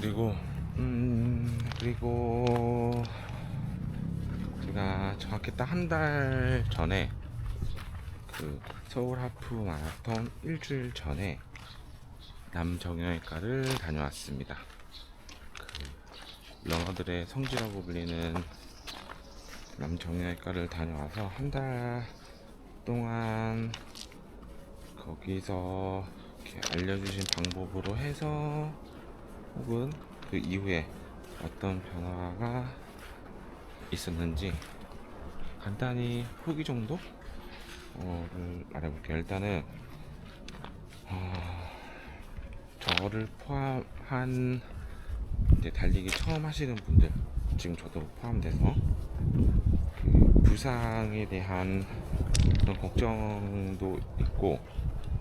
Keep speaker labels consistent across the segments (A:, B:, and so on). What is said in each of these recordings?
A: 그리고 제가 정확히 딱 한 달 전에 그 서울 하프 마라톤 일주일 전에 남정형외과를 다녀왔습니다. 그 러너들의 성지라고 불리는 남정형외과를 다녀와서 한 달 동안 거기서 이렇게 알려주신 방법으로 해서 혹은 그 이후에 어떤 변화가 있었는지 간단히 후기 정도를 말해볼게요. 일단은 저를 포함한 이제 달리기 처음 하시는 분들, 지금 저도 포함돼서 그 부상에 대한 그런 걱정도 있고,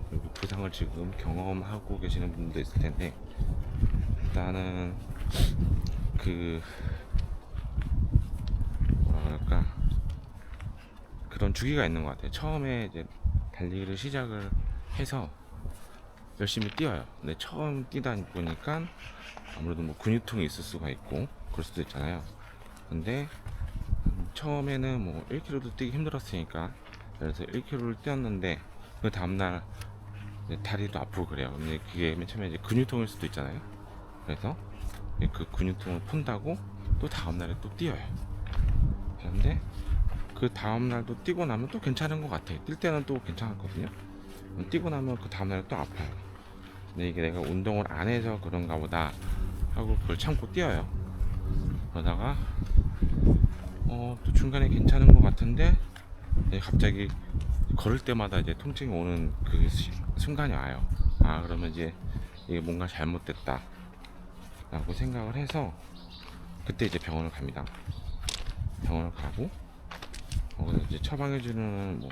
A: 그리고 부상을 지금 경험하고 계시는 분도 있을 텐데, 일단은 그 뭐라 그럴까, 그런 주기가 있는 것 같아요. 처음에 이제 달리기를 시작을 해서 열심히 뛰어요. 근데 처음 뛰다 보니까 아무래도 뭐 근육통이 있을 수가 있고 그럴 수도 있잖아요. 근데 처음에는 뭐 1km도 뛰기 힘들었으니까, 그래서 1km를 뛰었는데 그 다음날 다리도 아프고 그래요. 근데 그게 맨 처음에 이제 근육통일 수도 있잖아요. 그래서 그 근육통을 푼다고 또 다음날에 또 뛰어요. 그런데 그 다음날도 뛰고 나면 또 괜찮은 것 같아요. 뛸 때는 또 괜찮았거든요. 뛰고 나면 그 다음날에 또 아파요. 근데 이게 내가 운동을 안 해서 그런가 보다 하고 그걸 참고 뛰어요. 그러다가 또 중간에 괜찮은 것 같은데 갑자기 걸을 때마다 이제 통증이 오는 그 순간이 와요. 아, 그러면 이제 이게 뭔가 잘못됐다 라고 생각을 해서 그때 이제 병원을 갑니다. 병원을 가고 이제 처방해주는 뭐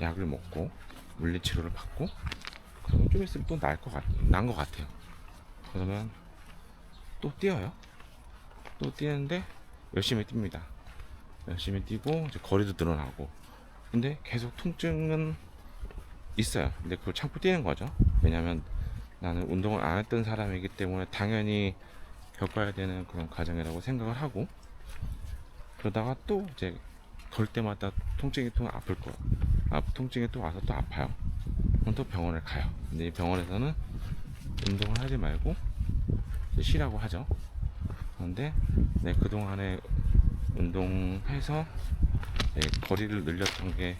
A: 약을 먹고 물리치료를 받고, 그러면 좀 있으면 또 난 것 같아요. 그러면 또 뛰어요. 또 뛰는데 열심히 뜁니다. 열심히 뛰고 이제 거리도 늘어나고, 근데 계속 통증은 있어요. 근데 그걸 참고 뛰는 거죠. 왜냐면 나는 운동을 안 했던 사람이기 때문에 당연히 겪어야 되는 그런 과정이라고 생각을 하고, 그러다가 또 이제 걸 때마다 통증이 또 아플 거예요. 통증이 또 와서 또 아파요. 그럼 또 병원을 가요. 근데 이 병원에서는 운동을 하지 말고 쉬라고 하죠. 그런데 그동안에 운동해서 거리를 늘렸던 게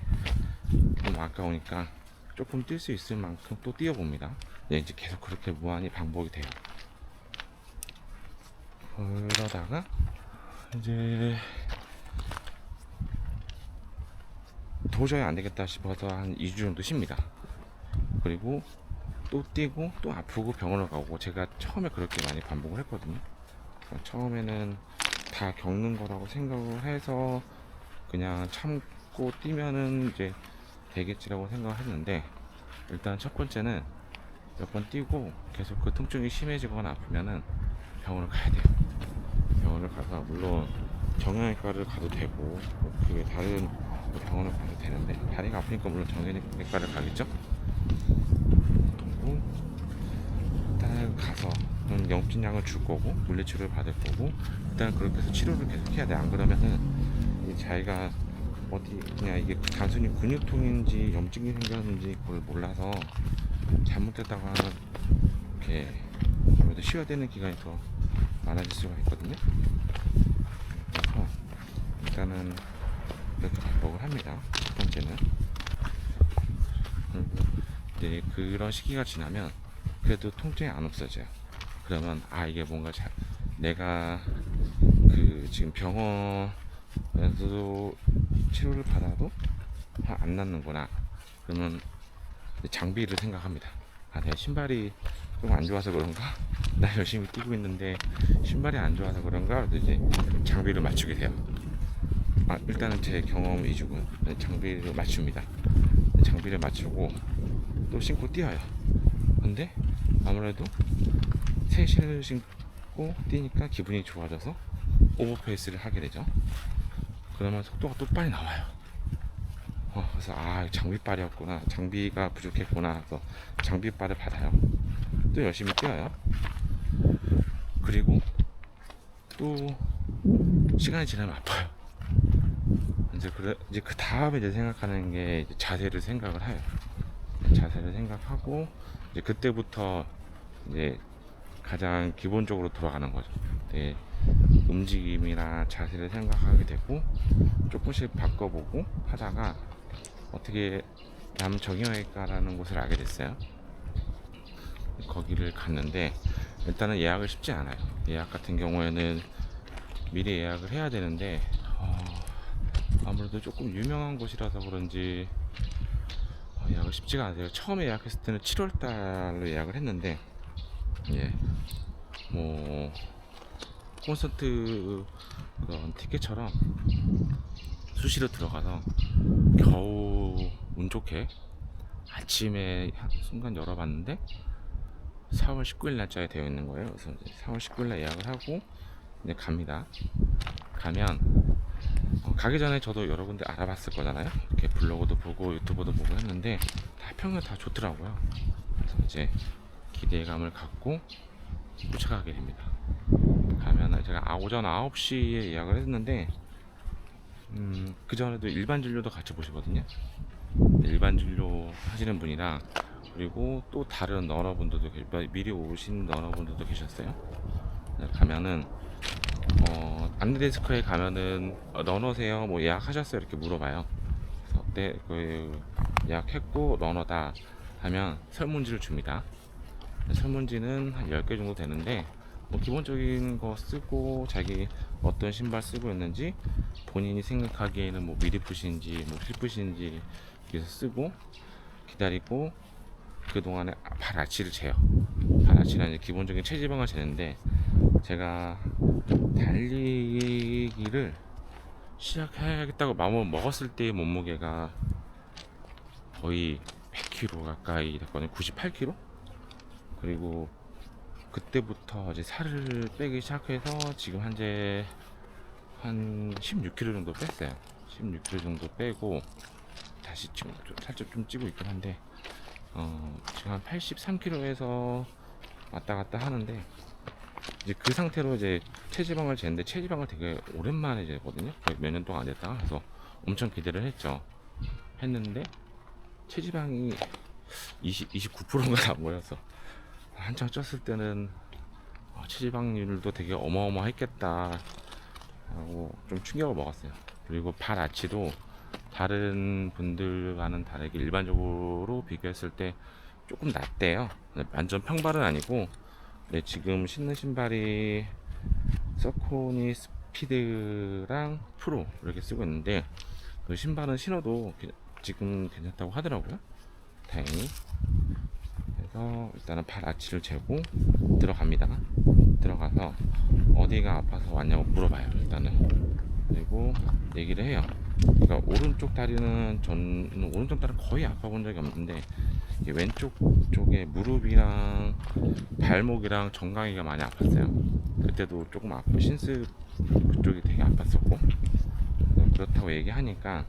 A: 좀 아까우니까 조금 뛸 수 있을 만큼 또 뛰어봅니다. 이제 계속 그렇게 무한히 반복이 돼요. 그러다가 이제 도저히 안 되겠다 싶어서 한 2주 정도 쉽니다. 그리고 또 뛰고 또 아프고 병원을 가고, 제가 처음에 그렇게 많이 반복을 했거든요. 처음에는 다 겪는 거라고 생각을 해서 그냥 참고 뛰면은 이제 되겠지라고 생각을 했는데, 일단 첫 번째는 몇 번 뛰고 계속 그 통증이 심해지거나 아프면은 병원을 가야 돼요. 병원을 가서 물론 정형외과를 가도 되고 그게 다른 병원을 가도 되는데, 다리가 아프니까 물론 정형외과를 가겠죠. 그리고 일단 가서 영진약을 줄 거고 물리치료를 받을 거고, 일단 그렇게 해서 치료를 계속 해야 돼. 안 그러면은 자기가 어디 그냥 이게 단순히 근육통인지 염증이 생겼는지 그걸 몰라서 잘못됐다가 이렇게 아무래도 쉬어야 되는 기간이 더 많아질 수가 있거든요. 그래서 일단은 그렇게 반복을 합니다. 첫 번째는. 그리고 이제 그런 시기가 지나면 그래도 통증이 안 없어져요. 그러면 이게 뭔가 내가 그 지금 병원에서도 치료를 받아도 안 낫는구나. 그러면 장비를 생각합니다. 내가 신발이 좀 안 좋아서 그런가? 나 열심히 뛰고 있는데 신발이 안 좋아서 그런가? 그래서 이제 장비를 맞추게 돼요. 일단은 제 경험 위주고 장비를 맞춥니다. 장비를 맞추고 또 신고 뛰어요. 근데 아무래도 새 신을 신고 뛰니까 기분이 좋아져서 오버페이스를 하게 되죠. 그러면 속도가 또 빨리 나와요. 그래서 장비빨이었구나, 장비가 부족했구나 해서 장비빨을 받아요. 또 열심히 뛰어요. 그리고 또 시간이 지나면 아파요. 이제 그 다음에 이제 생각하는 게 이제 자세를 생각을 해요. 자세를 생각하고 이제 그때부터 이제 가장 기본적으로 돌아가는 거죠. 네, 움직임이나 자세를 생각하게 되고 조금씩 바꿔보고 하다가 어떻게 남정형외과라는 곳을 알게 됐어요. 거기를 갔는데 일단은 예약을 쉽지 않아요. 예약 같은 경우에는 미리 예약을 해야 되는데 아무래도 조금 유명한 곳이라서 그런지 예약을 쉽지가 않아요. 처음에 예약했을 때는 7월달로 예약을 했는데 예, 뭐 콘서트 그런 티켓처럼 수시로 들어가서 겨우 운 좋게 아침에 순간 열어봤는데 4월 19일 날짜에 되어 있는 거예요. 그래서 4월 19일 날 예약을 하고 이제 갑니다. 가면 가기 전에 저도 여러 군데 알아봤을 거잖아요. 이렇게 블로그도 보고 유튜브도 보고 했는데 다 평은 다 좋더라고요. 그래서 이제 기대감을 갖고 도착하게 됩니다. 가면 제가 오전 9시에 예약을 했는데 그 전에도 일반 진료도 같이 보시거든요. 일반 진료 하시는 분이랑 그리고 또 다른 러너분들도 미리 오신 러너분들도 계셨어요. 가면은 안내데스크에 가면은 러너세요? 뭐 예약하셨어요? 이렇게 물어봐요. 그래서 네, 그 예약했고 러너다 하면 설문지를 줍니다. 설문지는 한 10개 정도 되는데 뭐 기본적인 거 쓰고 자기 어떤 신발 쓰고 있는지 본인이 생각하기에는 뭐 미리풋인지 뭐 필풋인지 그래서 쓰고 기다리고 그동안에 발 아치를 재요. 발 아치는 이제 기본적인 체지방을 재는데 제가 달리기를 시작해야겠다고 마음을 먹었을 때의 몸무게가 거의 100kg 가까이 됐거든요. 98kg? 그리고 그때부터 이제 살을 빼기 시작해서 지금 현재 한 16kg 정도 뺐어요. 16kg 정도 빼고 다시 지금 살짝 좀 찌고 있긴 한데 지금 한 83kg에서 왔다 갔다 하는데 이제 그 상태로 이제 체지방을 재는데 체지방을 되게 오랜만에 재거든요. 몇 년 동안 안 됐다가 그래서 엄청 기대를 했는데 체지방이 29%인가 안 보여서 한창 쪘을 때는 체지방률도 되게 어마어마했겠다 하고 좀 충격을 먹었어요. 그리고 발 아치도 다른 분들과는 다르게 일반적으로 비교했을 때 조금 낮대요. 완전 평발은 아니고 지금 신는 신발이 서코니 스피드랑 프로 이렇게 쓰고 있는데 그 신발은 신어도 지금 괜찮다고 하더라고요. 다행히. 그래서 일단은 발 아치를 재고 들어갑니다. 들어가서 어디가 아파서 왔냐고 물어봐요. 일단은. 그리고 얘기를 해요. 그러니까 오른쪽 다리는 저는 오른쪽 다리는 거의 아파 본 적이 없는데 왼쪽 쪽에 무릎이랑 발목이랑 정강이가 많이 아팠어요. 그때도 조금 아프고 신스 그쪽이 되게 아팠었고 그렇다고 얘기하니까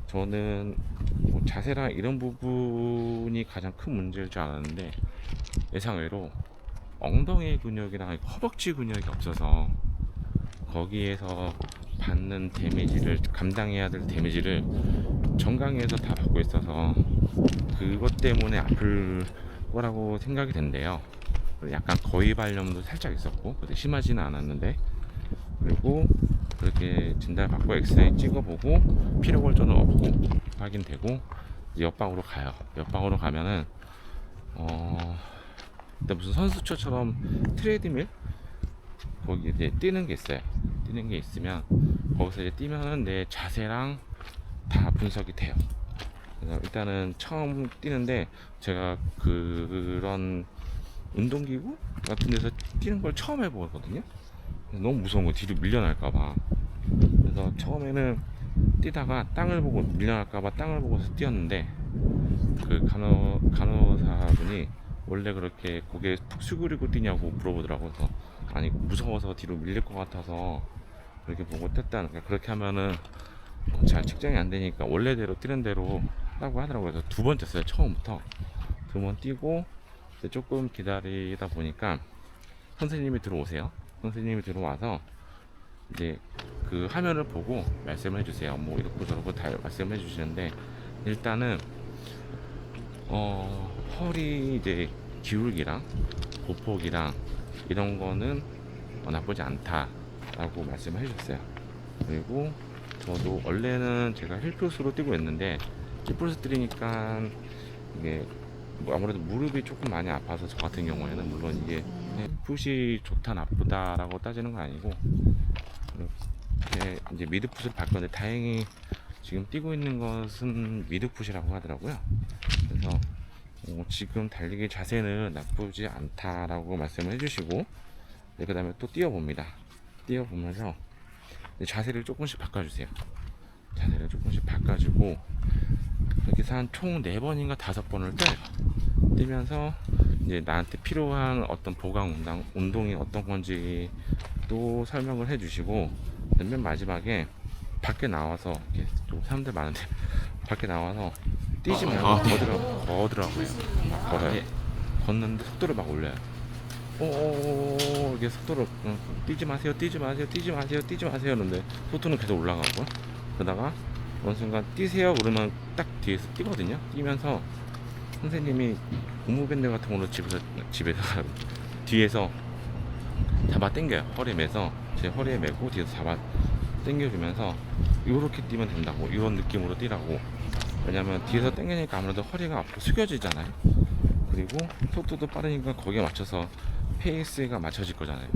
A: 저는 뭐 자세랑 이런 부분이 가장 큰 문제일 줄 알았는데 예상외로 엉덩이 근육이랑 허벅지 근육이 없어서 거기에서 받는 데미지를 감당해야 될 데미지를 정강이에서 다 받고 있어서 그것 때문에 아플 거라고 생각이 된대요. 약간 거위 발염도 살짝 있었고 근데 심하지는 않았는데 그리고 그렇게 진단받고 엑스레이 찍어보고 피로골절은 없고 확인되고 옆방으로 가요. 옆방으로 가면은 일단 무슨 선수처럼 트레드밀 거기 이제 뛰는 게 있어요. 뛰는 게 있으면 거기서 이제 뛰면은 내 자세랑 다 분석이 돼요. 그래서 일단은 처음 뛰는데 제가 그런 운동기구 같은 데서 뛰는 걸 처음 해보거든요. 너무 무서운 거 뒤로 밀려날까봐. 그래서 처음에는 뛰다가 땅을 보고 밀려날까봐 땅을 보고서 뛰었는데 그 간호사분이 원래 그렇게 고개 푹 숙이고 뛰냐고 물어보더라고요. 그래서 아니 무서워서 뒤로 밀릴 것 같아서 그렇게 보고 뛰었다는 거야. 그렇게 하면은 잘 측정이 안 되니까 원래대로 뛰는 대로 하라고 하더라고요. 그래서 2번 뛰었어요. 처음부터 2번 뛰고 조금 기다리다 보니까 선생님이 들어오세요. 선생님이 들어와서 이제 그 화면을 보고 말씀을 해주세요. 뭐 이렇고 저렇고 다 말씀해 주시는데, 일단은 허리 이제 기울기랑 보폭이랑 이런 거는 나쁘지 않다라고 말씀을 해주셨어요. 그리고 저도 원래는 제가 힐플스로 뛰고 있는데, 힐플스 뛰니까 이게 뭐 아무래도 무릎이 조금 많이 아파서, 저 같은 경우에는 물론 이게 풋이 좋다 나쁘다라고 따지는 건 아니고, 이렇게 이제 미드풋을 바꿨는데 다행히 지금 뛰고 있는 것은 미드풋이라고 하더라고요. 그래서 지금 달리기 자세는 나쁘지 않다라고 말씀을 해주시고, 네, 그 다음에 또 뛰어봅니다. 뛰어보면서 자세를 조금씩 바꿔주세요. 자세를 조금씩 바꿔주고, 이렇게 해서 한 총 4번인가 5번을 뛰어요. 뛰면서 이제 나한테 필요한 어떤 보강 운동이 어떤 건지 또 설명을 해주시고, 맨 마지막에 밖에 나와서, 이렇게 좀 사람들 많은데 밖에 나와서 뛰지 말고 걷으라고요. 막 걸어요. 걷는데 속도를 막 올려요. 이게 속도를 뛰지 마세요, 뛰지 마세요, 뛰지 마세요, 뛰지 마세요. 그런데 속도는 계속 올라가고, 그러다가 어느 순간 뛰세요 그러면 딱 뒤에서 뛰거든요. 뛰면서 선생님이 고무밴드 같은 걸로 집에서 뒤에서 잡아 당겨요. 허리에 매서, 제 허리에 매고 뒤에서 잡아 당겨주면서 이렇게 뛰면 된다고, 이런 느낌으로 뛰라고. 왜냐면 뒤에서 당기니까 아무래도 허리가 앞으로 숙여지잖아요. 그리고 속도도 빠르니까 거기에 맞춰서 페이스가 맞춰질 거잖아요.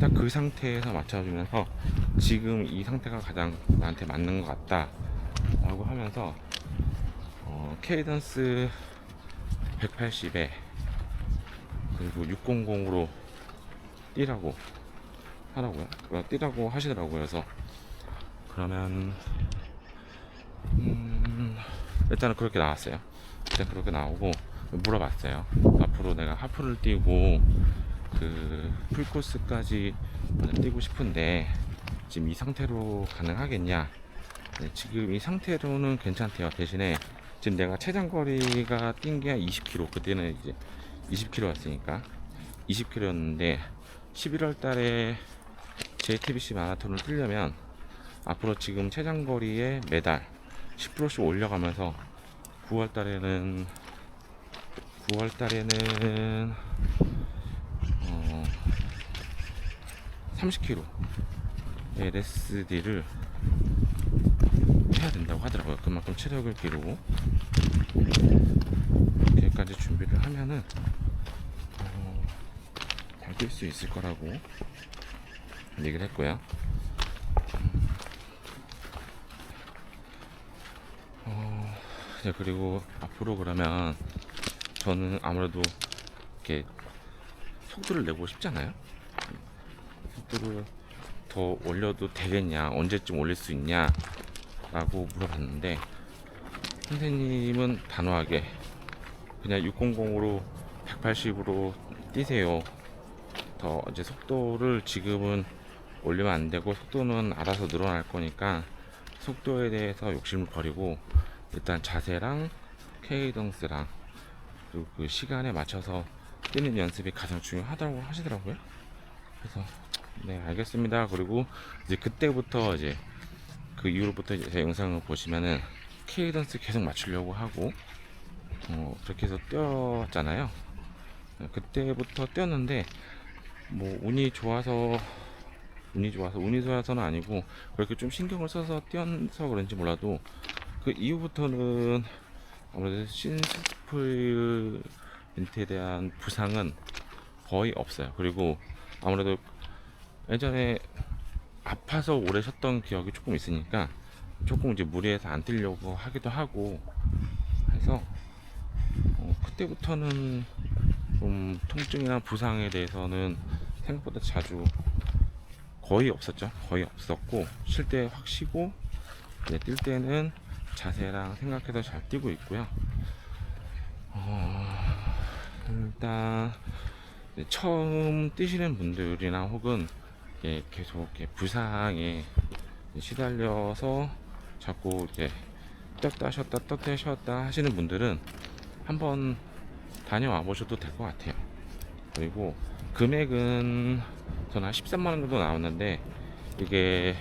A: 딱 그 상태에서 맞춰주면서 지금 이 상태가 가장 나한테 맞는 것 같다 라고 하면서 케이던스 180에 그리고 600으로 뛰라고 하라고요. 뛰라고 하시더라고요. 그래서 그러면 일단은 그렇게 나왔어요. 일단 그렇게 나오고 물어봤어요. 앞으로 내가 하프를 뛰고 그 풀코스까지 뛰고 싶은데 지금 이 상태로 가능하겠냐. 네, 지금 이 상태로는 괜찮대요. 대신에 지금 내가 최장거리가 뛴 게 20km, 그때는 이제 20km였으니까 20km였는데 11월 달에 JTBC 마라톤을 뛰려면 앞으로 지금 최장거리에 매달 10%씩 올려가면서 9월 달에는 30km의 레스디를 해야 된다고 하더라고요. 그만큼 체력을 기르고 그렇게까지 준비를 하면은 잘 뛸 수 있을 거라고 얘기를 했고요. 그리고 앞으로 그러면 저는 아무래도 이렇게 속도를 내고 싶잖아요. 속도를 더 올려도 되겠냐, 언제쯤 올릴 수 있냐 라고 물어봤는데, 선생님은 단호하게 그냥 600으로 180으로 뛰세요. 더 이제 속도를 지금은 올리면 안 되고 속도는 알아서 늘어날 거니까 속도에 대해서 욕심을 버리고 일단 자세랑 케이던스랑 그리고 그 시간에 맞춰서 뛰는 연습이 가장 중요하다고 하시더라고요. 그래서 네, 알겠습니다. 그리고 이제 그때부터 이제 그 이후로부터 제 영상을 보시면은 케이던스 계속 맞추려고 하고 그렇게 해서 뛰었잖아요. 그때부터 뛰었는데 뭐 운이 좋아서는 아니고 그렇게 좀 신경을 써서 뛰어서 그런지 몰라도 그 이후부터는 아무래도 신스플린트에 대한 부상은 거의 없어요. 그리고 아무래도 예전에 아파서 오래 쉬었던 기억이 조금 있으니까 조금 이제 무리해서 안 뛰려고 하기도 하고 해서 그때부터는 좀 통증이나 부상에 대해서는 생각보다 자주 거의 없었죠. 거의 없었고 쉴 때 확 쉬고 이제 뛸 때는 자세랑 생각해서 잘 뛰고 있고요. 일단 처음 뛰시는 분들이나 혹은 계속 부상에 시달려서 자꾸 이렇게 떴다 쉬었다 하시는 분들은 한번 다녀와 보셔도 될 것 같아요. 그리고 금액은 저는 한 13만 원 정도 나왔는데 이게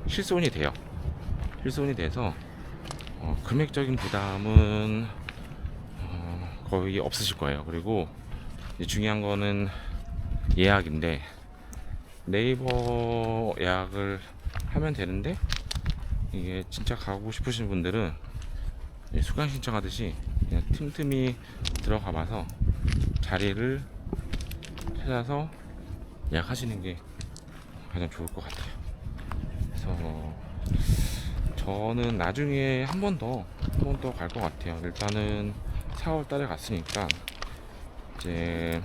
A: 실손이 돼요. 실손이 돼서 금액적인 부담은 거의 없으실 거예요. 그리고 이제 중요한 거는 예약인데 네이버 예약을 하면 되는데 이게 진짜 가고 싶으신 분들은 수강 신청하듯이 그냥 틈틈이 들어가 봐서 자리를 찾아서 예약하시는 게 가장 좋을 것 같아요. 그래서 저는 나중에 한 번 더 갈 것 같아요. 일단은 4월 달에 갔으니까 이제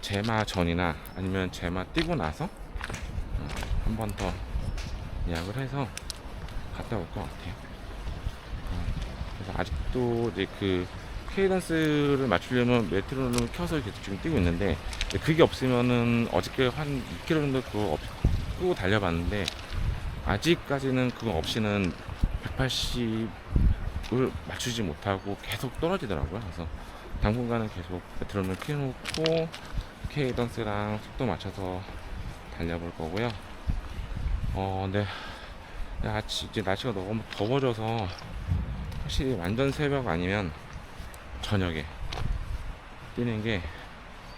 A: 제마 전이나 아니면 제마 뛰고 나서 한 번 더 예약을 해서 갔다 올 것 같아요. 그래서 아직도 이제 그 케이던스를 맞추려면 메트로놈을 켜서 계속 지금 뛰고 있는데 그게 없으면은 어저께 한 2km 정도 그거 끄고 달려봤는데 아직까지는 그거 없이는 180을 맞추지 못하고 계속 떨어지더라고요. 그래서 당분간은 계속 메트로놈을 켜놓고 케이던스랑 속도 맞춰서 달려볼 거고요. 근데 이제 날씨가 너무 더워져서 확실히 완전 새벽 아니면 저녁에 뛰는 게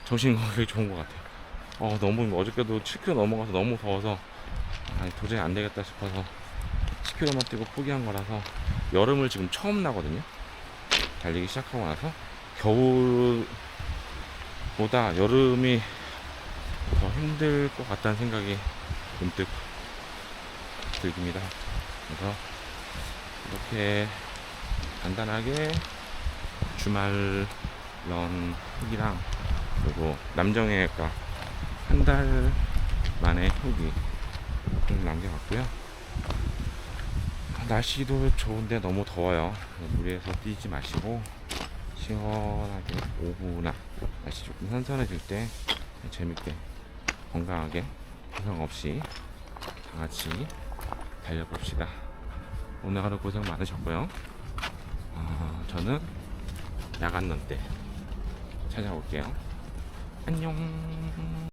A: 정신 건강에 좋은 것 같아요. 너무 어저께도 7km 넘어가서 너무 더워서 도저히 안 되겠다 싶어서 10km만 뛰고 포기한 거라서 여름을 지금 처음 나거든요. 달리기 시작하고 나서 겨울보다 여름이 더 힘들 것 같다는 생각이 문득 들깁니다. 그래서 이렇게 간단하게 주말 런 후기랑 그리고 남정해가 한 달 만에 후기 좀 남겨봤고요. 날씨도 좋은데 너무 더워요. 무리해서 뛰지 마시고 시원하게 오후나 날씨 조금 선선해질 때 재밌게 건강하게 부상 없이 다 같이 달려봅시다. 오늘 하루 고생 많으셨고요. 저는 야간런 때 찾아올게요. 안녕.